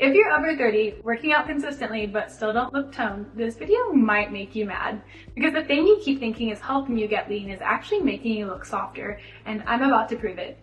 If you're over 30, working out consistently but still don't look toned, this video might make you mad. Because the thing you keep thinking is helping you get lean is actually making you look softer, and I'm about to prove it.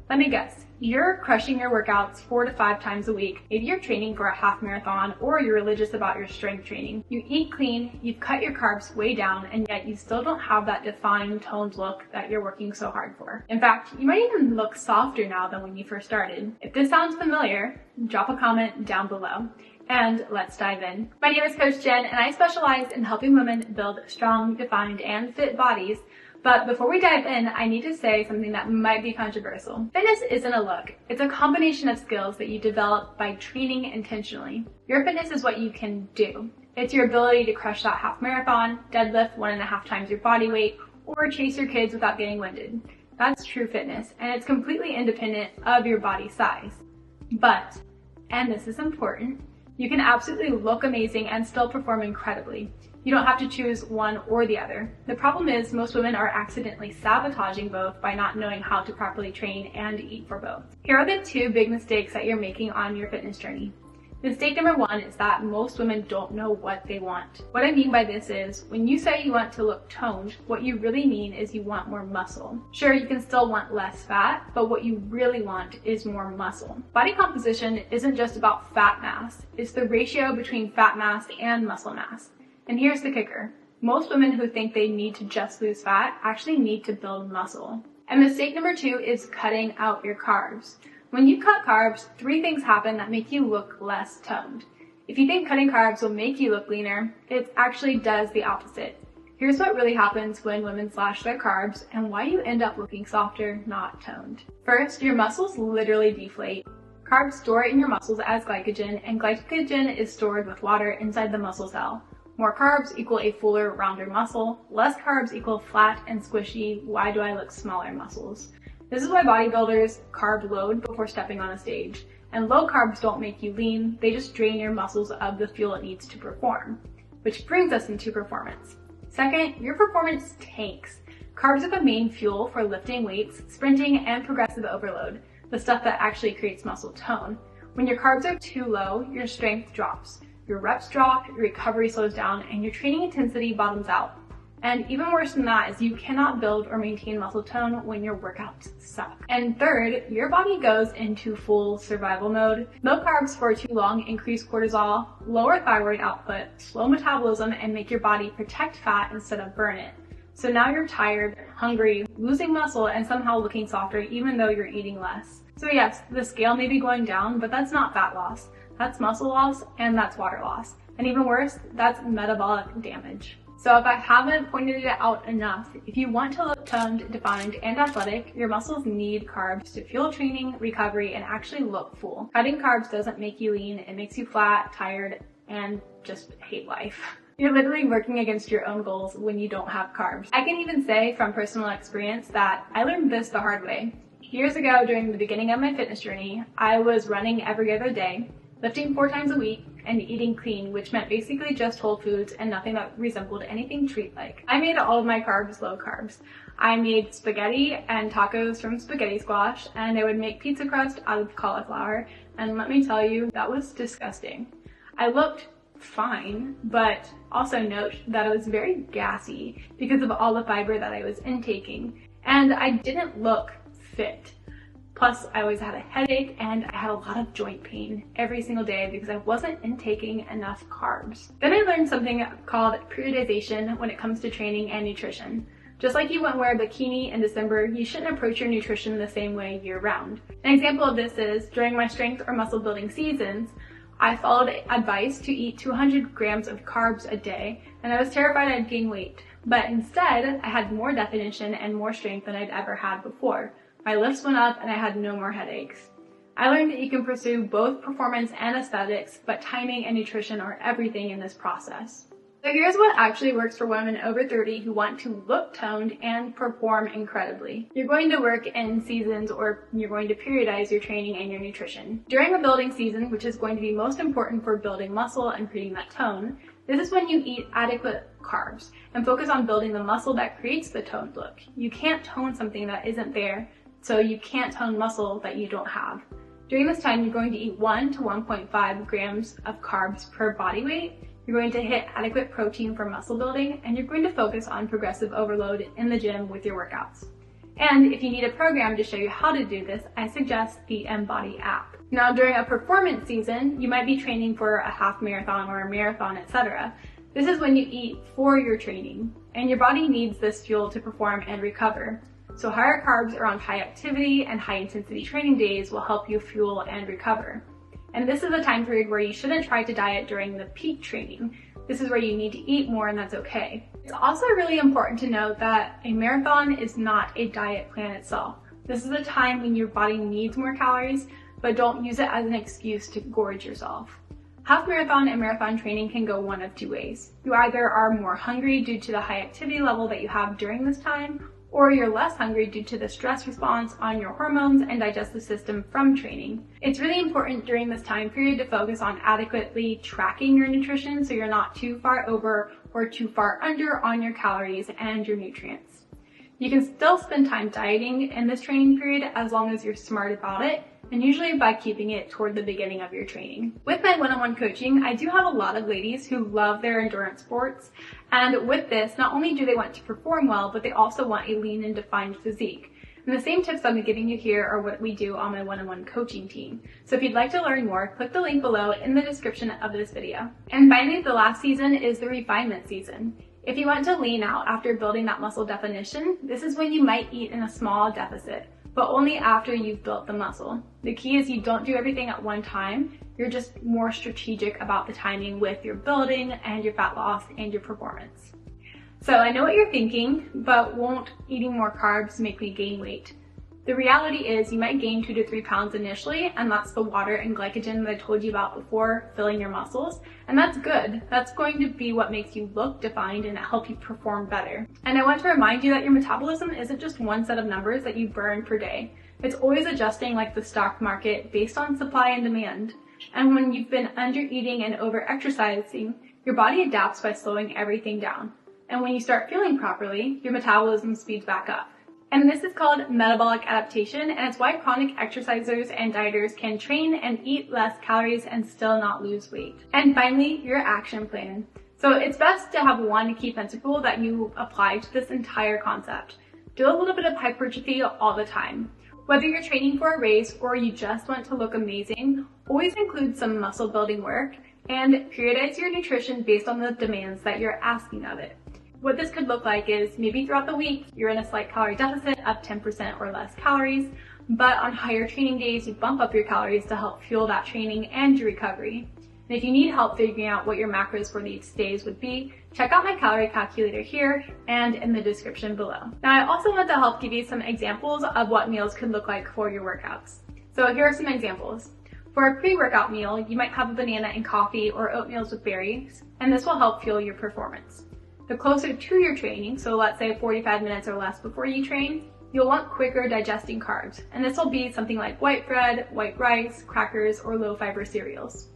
Let me guess, you're crushing your workouts 4 to 5 times a week. Maybe you're training for a half marathon or you're religious about your strength training. You eat clean, you've cut your carbs way down, and yet you still don't have that defined, toned look that you're working so hard for. In fact, you might even look softer now than when you first started. If this sounds familiar, drop a comment down below. And let's dive in. My name is Coach Jen, and I specialize in helping women build strong, defined, and fit bodies. But before we dive in, I need to say something that might be controversial. Fitness isn't a look. It's a combination of skills that you develop by training intentionally. Your fitness is what you can do. It's your ability to crush that half marathon, deadlift 1.5 times your body weight, or chase your kids without getting winded. That's true fitness, and it's completely independent of your body size. But, and this is important, you can absolutely look amazing and still perform incredibly. You don't have to choose one or the other. The problem is most women are accidentally sabotaging both by not knowing how to properly train and eat for both. Here are the 2 big mistakes that you're making on your fitness journey. Mistake number 1 is that most women don't know what they want. What I mean by this is, when you say you want to look toned, what you really mean is you want more muscle. Sure, you can still want less fat, but what you really want is more muscle. Body composition isn't just about fat mass, it's the ratio between fat mass and muscle mass. And here's the kicker. Most women who think they need to just lose fat actually need to build muscle. And mistake number 2 is cutting out your carbs. When you cut carbs, 3 things happen that make you look less toned. If you think cutting carbs will make you look leaner, it actually does the opposite. Here's what really happens when women slash their carbs and why you end up looking softer, not toned. First, your muscles literally deflate. Carbs store in your muscles as glycogen, and glycogen is stored with water inside the muscle cell. More carbs equal a fuller, rounder muscle. Less carbs equal flat and squishy, why do I look smaller muscles? This is why bodybuilders carb load before stepping on a stage. And low carbs don't make you lean, they just drain your muscles of the fuel it needs to perform. Which brings us into performance. Second, your performance tanks. Carbs are the main fuel for lifting weights, sprinting, and progressive overload, the stuff that actually creates muscle tone. When your carbs are too low, your strength drops. Your reps drop, your recovery slows down, and your training intensity bottoms out. And even worse than that is you cannot build or maintain muscle tone when your workouts suck. And third, your body goes into full survival mode. Low carbs for too long increase cortisol, lower thyroid output, slow metabolism, and make your body protect fat instead of burn it. So now you're tired, hungry, losing muscle, and somehow looking softer even though you're eating less. So yes, the scale may be going down, but that's not fat loss. That's muscle loss, and that's water loss. And even worse, that's metabolic damage. So if I haven't pointed it out enough, if you want to look toned, defined, and athletic, your muscles need carbs to fuel training, recovery, and actually look full. Cutting carbs doesn't make you lean, it makes you flat, tired, and just hate life. You're literally working against your own goals when you don't have carbs. I can even say from personal experience that I learned this the hard way. Years ago, during the beginning of my fitness journey, I was running every other day, lifting 4 times a week, and eating clean, which meant basically just whole foods and nothing that resembled anything treat-like. I made all of my carbs low carbs. I made spaghetti and tacos from spaghetti squash, and I would make pizza crust out of cauliflower, and let me tell you, that was disgusting. I looked fine, but also note that I was very gassy because of all the fiber that I was intaking, and I didn't look fit. Plus, I always had a headache and I had a lot of joint pain every single day because I wasn't intaking enough carbs. Then I learned something called periodization when it comes to training and nutrition. Just like you wouldn't wear a bikini in December, you shouldn't approach your nutrition the same way year-round. An example of this is, during my strength or muscle building seasons, I followed advice to eat 200 grams of carbs a day, and I was terrified I'd gain weight. But instead, I had more definition and more strength than I'd ever had before. My lifts went up and I had no more headaches. I learned that you can pursue both performance and aesthetics, but timing and nutrition are everything in this process. So here's what actually works for women over 30 who want to look toned and perform incredibly. You're going to work in seasons, or you're going to periodize your training and your nutrition. During the building season, which is going to be most important for building muscle and creating that tone, This is when you eat adequate carbs and focus on building the muscle that creates the toned look. You can't tone something that isn't there, so you can't tone muscle that you don't have. During this time, you're going to eat 1 to 1.5 grams of carbs per body weight. You're going to hit adequate protein for muscle building, and you're going to focus on progressive overload in the gym with your workouts. And if you need a program to show you how to do this, I suggest the Embody app. Now, during a performance season, you might be training for a half marathon or a marathon, etc. This is when you eat for your training, and your body needs this fuel to perform and recover. So higher carbs around high activity and high intensity training days will help you fuel and recover. And this is a time period where you shouldn't try to diet during the peak training. This is where you need to eat more, and that's okay. It's also really important to note that a marathon is not a diet plan itself. This is a time when your body needs more calories, but don't use it as an excuse to gorge yourself. Half marathon and marathon training can go one of two ways. You either are more hungry due to the high activity level that you have during this time, or you're less hungry due to the stress response on your hormones and digestive system from training. It's really important during this time period to focus on adequately tracking your nutrition so you're not too far over or too far under on your calories and your nutrients. You can still spend time dieting in this training period as long as you're smart about it, and usually by keeping it toward the beginning of your training. With my one-on-one coaching, I do have a lot of ladies who love their endurance sports, and with this, not only do they want to perform well, but they also want a lean and defined physique. And the same tips I'm giving you here are what we do on my one-on-one coaching team. So if you'd like to learn more, click the link below in the description of this video. And finally, the last season is the refinement season. If you want to lean out after building that muscle definition, this is when you might eat in a small deficit, but only after you've built the muscle. The key is you don't do everything at one time. You're just more strategic about the timing with your building and your fat loss and your performance. So I know what you're thinking, but won't eating more carbs make me gain weight? The reality is you might gain 2 to 3 pounds initially, and that's the water and glycogen that I told you about before filling your muscles, and that's good. That's going to be what makes you look defined and help you perform better. And I want to remind you that your metabolism isn't just one set of numbers that you burn per day. It's always adjusting like the stock market based on supply and demand. And when you've been under eating and over exercising, your body adapts by slowing everything down. And when you start feeling properly, your metabolism speeds back up. And this is called metabolic adaptation, and it's why chronic exercisers and dieters can train and eat less calories and still not lose weight. And finally, your action plan. So it's best to have one key principle that you apply to this entire concept. Do a little bit of hypertrophy all the time. Whether you're training for a race or you just want to look amazing, always include some muscle building work and periodize your nutrition based on the demands that you're asking of it. What this could look like is maybe throughout the week, you're in a slight calorie deficit of 10% or less calories, but on higher training days, you bump up your calories to help fuel that training and your recovery. And if you need help figuring out what your macros for these days would be, check out my calorie calculator here and in the description below. Now, I also want to help give you some examples of what meals could look like for your workouts. So here are some examples. For a pre-workout meal, you might have a banana and coffee or oatmeal with berries, and this will help fuel your performance. The closer to your training, so let's say 45 minutes or less before you train, you'll want quicker digesting carbs, and this will be something like white bread, white rice, crackers, or low-fiber cereals.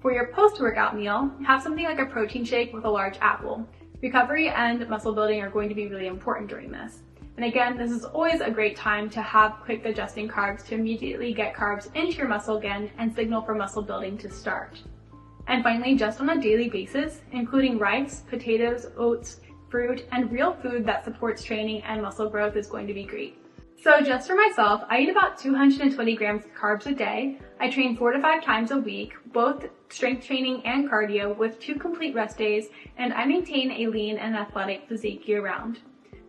For your post-workout meal, have something like a protein shake with a large apple. Recovery and muscle building are going to be really important during this. And again, this is always a great time to have quick digesting carbs to immediately get carbs into your muscle again and signal for muscle building to start. And finally, just on a daily basis, including rice, potatoes, oats, fruit, and real food that supports training and muscle growth is going to be great. So just for myself, I eat about 220 grams of carbs a day. I train 4 to 5 times a week, both strength training and cardio with 2 complete rest days, and I maintain a lean and athletic physique year round.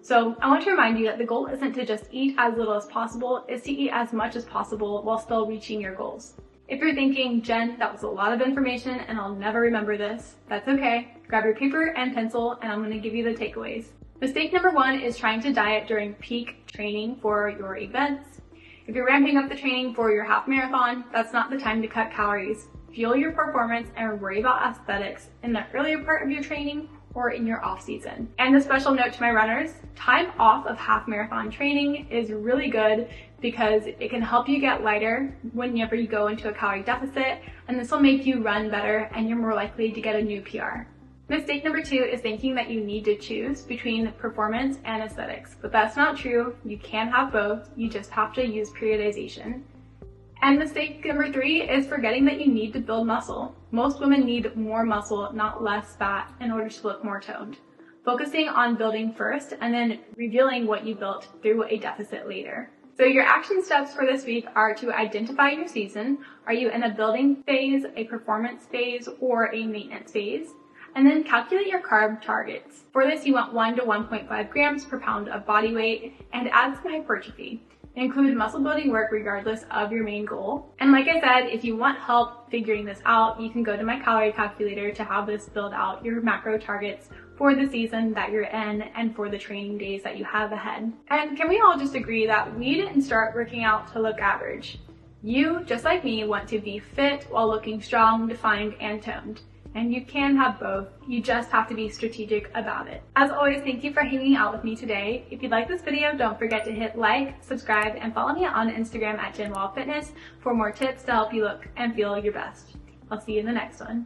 So I want to remind you that the goal isn't to just eat as little as possible, it's to eat as much as possible while still reaching your goals. If you're thinking, Jen, that was a lot of information and I'll never remember this, that's okay. Grab your paper and pencil and I'm going to give you the takeaways. Mistake number 1 is trying to diet during peak training for your events. If you're ramping up the training for your half marathon, that's not the time to cut calories. Fuel your performance and worry about aesthetics in the earlier part of your training or in your off season. And a special note to my runners, time off of half marathon training is really good because it can help you get lighter whenever you go into a calorie deficit, and this will make you run better and you're more likely to get a new PR. Mistake number 2 is thinking that you need to choose between performance and aesthetics, but that's not true. You can have both, you just have to use periodization. And mistake number 3 is forgetting that you need to build muscle. Most women need more muscle, not less fat, in order to look more toned. Focusing on building first and then revealing what you built through a deficit later. So your action steps for this week are to identify your season. Are you in a building phase, a performance phase, or a maintenance phase? And then calculate your carb targets. For this, you want 1 to 1.5 grams per pound of body weight and add some hypertrophy. Include muscle building work regardless of your main goal. And like I said, if you want help figuring this out, you can go to my calorie calculator to have this build out your macro targets for the season that you're in and for the training days that you have ahead. And can we all just agree that we didn't start working out to look average? You, just like me, want to be fit while looking strong, defined, and toned. And you can have both. You just have to be strategic about it. As always, thank you for hanging out with me today. If you like this video, don't forget to hit like, subscribe, and follow me on Instagram at JenWildFitness for more tips to help you look and feel your best. I'll see you in the next one.